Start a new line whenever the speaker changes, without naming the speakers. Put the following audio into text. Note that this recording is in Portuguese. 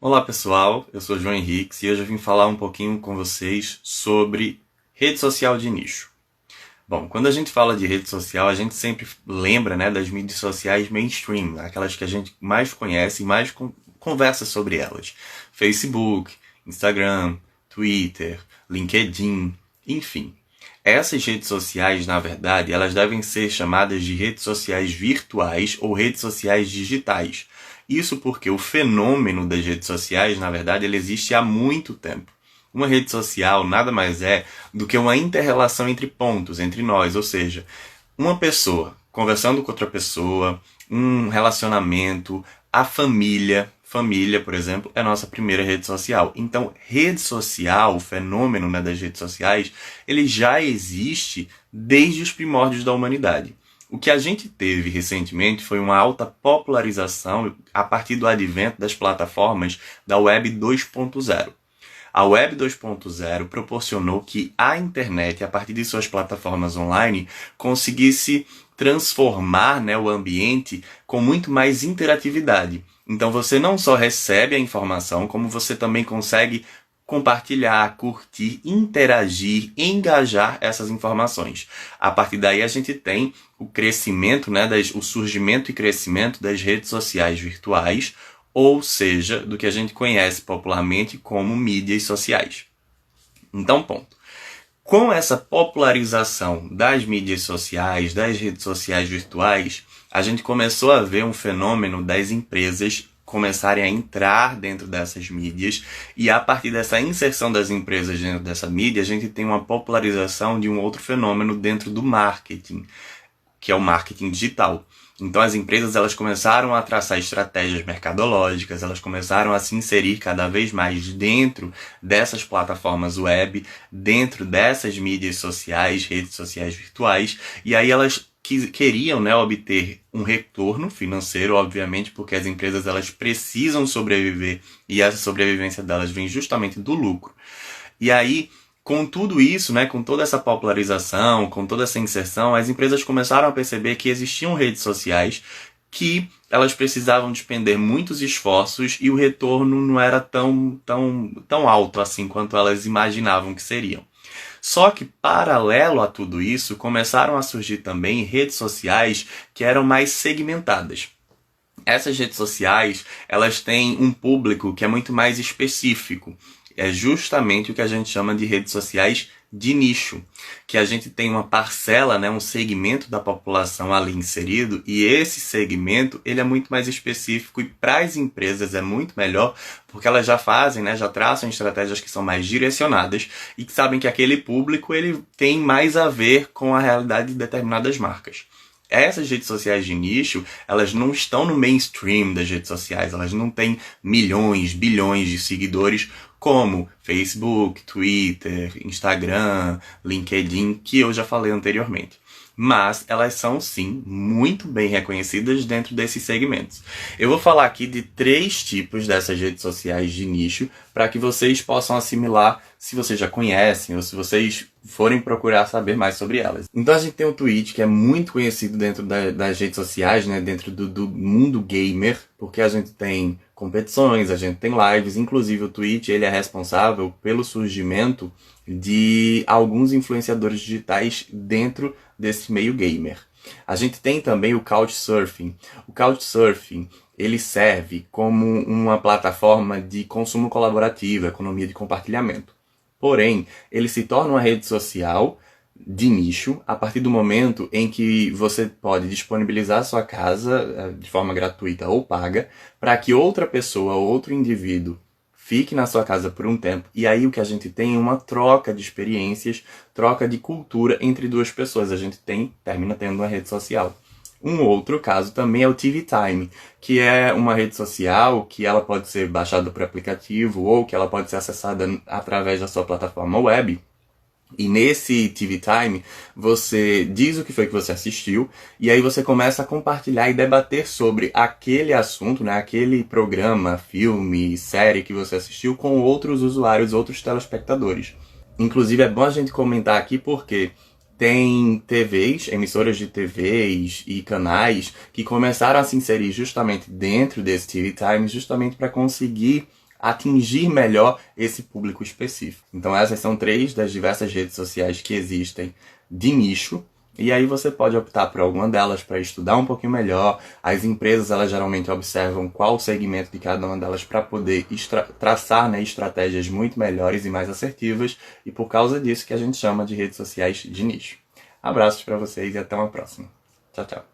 Olá pessoal, eu sou João Henriques e hoje eu vim falar um pouquinho com vocês sobre rede social de nicho. Bom, quando a gente fala de rede social, a gente sempre lembra, das mídias sociais mainstream, aquelas que a gente mais conhece e mais conversa sobre elas. Facebook, Instagram, Twitter, LinkedIn, enfim. Essas redes sociais, na verdade, elas devem ser chamadas de redes sociais virtuais ou redes sociais digitais. Isso porque o fenômeno das redes sociais, na verdade, ele existe há muito tempo. Uma rede social nada mais é do que uma inter-relação entre pontos, entre nós, ou seja, uma pessoa conversando com outra pessoa, um relacionamento, a família. Família, por exemplo, é a nossa primeira rede social. Então, rede social, o fenômeno das redes sociais, ele já existe desde os primórdios da humanidade. O que a gente teve recentemente foi uma alta popularização a partir do advento das plataformas da Web 2.0. A Web 2.0 proporcionou que a internet, a partir de suas plataformas online, conseguisse transformar o ambiente com muito mais interatividade. Então você não só recebe a informação, como você também consegue compartilhar, curtir, interagir, engajar essas informações. A partir daí a gente tem o crescimento, o surgimento e crescimento das redes sociais virtuais, ou seja, do que a gente conhece popularmente como mídias sociais. Então, ponto. Com essa popularização das mídias sociais, das redes sociais virtuais, a gente começou a ver um fenômeno das empresas começarem a entrar dentro dessas mídias, e a partir dessa inserção das empresas dentro dessa mídia, a gente tem uma popularização de um outro fenômeno dentro do marketing, que é o marketing digital. Então as empresas elas começaram a traçar estratégias mercadológicas, elas começaram a se inserir cada vez mais dentro dessas plataformas web, dentro dessas mídias sociais, redes sociais virtuais, e aí elas queriam obter um retorno financeiro, obviamente, porque as empresas elas precisam sobreviver e essa sobrevivência delas vem justamente do lucro. E aí, com tudo isso, com toda essa popularização, com toda essa inserção, as empresas começaram a perceber que existiam redes sociais que elas precisavam despender muitos esforços e o retorno não era tão alto assim quanto elas imaginavam que seriam. Só que, paralelo a tudo isso, começaram a surgir também redes sociais que eram mais segmentadas. Essas redes sociais, elas têm um público que é muito mais específico. É justamente o que a gente chama de redes sociais de nicho, que a gente tem uma parcela, um segmento da população ali inserido, e esse segmento ele é muito mais específico e para as empresas é muito melhor, porque elas já fazem, já traçam estratégias que são mais direcionadas e que sabem que aquele público ele tem mais a ver com a realidade de determinadas marcas. Essas redes sociais de nicho, elas não estão no mainstream das redes sociais, elas não têm milhões, bilhões de seguidores como Facebook, Twitter, Instagram, LinkedIn, que eu já falei anteriormente. Mas elas são, sim, muito bem reconhecidas dentro desses segmentos. Eu vou falar aqui de 3 tipos dessas redes sociais de nicho para que vocês possam assimilar se vocês já conhecem ou se vocês forem procurar saber mais sobre elas. Então a gente tem o Twitch, que é muito conhecido dentro das redes sociais, dentro do mundo gamer, porque a gente tem competições, a gente tem lives, inclusive o Twitch ele é responsável pelo surgimento de alguns influenciadores digitais dentro desse meio gamer. A gente tem também o Couchsurfing. O Couchsurfing ele serve como uma plataforma de consumo colaborativo, economia de compartilhamento. Porém, ele se torna uma rede social de nicho a partir do momento em que você pode disponibilizar a sua casa de forma gratuita ou paga para que outra pessoa ou outro indivíduo fique na sua casa por um tempo. E aí o que a gente tem é uma troca de experiências, troca de cultura entre duas pessoas. A gente termina tendo uma rede social. Um outro caso também é o TV Time, que é uma rede social que ela pode ser baixada por aplicativo ou que ela pode ser acessada através da sua plataforma web. E nesse TV Time, você diz o que foi que você assistiu, e aí você começa a compartilhar e debater sobre aquele assunto, aquele programa, filme, série que você assistiu com outros usuários, outros telespectadores. Inclusive é bom a gente comentar aqui porque tem TVs, emissoras de TVs e canais que começaram a se inserir justamente dentro desse TV Time, justamente para conseguir atingir melhor esse público específico. Então essas são 3 das diversas redes sociais que existem de nicho. E aí você pode optar por alguma delas para estudar um pouquinho melhor. As empresas, elas geralmente observam qual o segmento de cada uma delas para poder traçar, né, estratégias muito melhores e mais assertivas. E por causa disso que a gente chama de redes sociais de nicho. Abraços para vocês e até uma próxima. Tchau, tchau.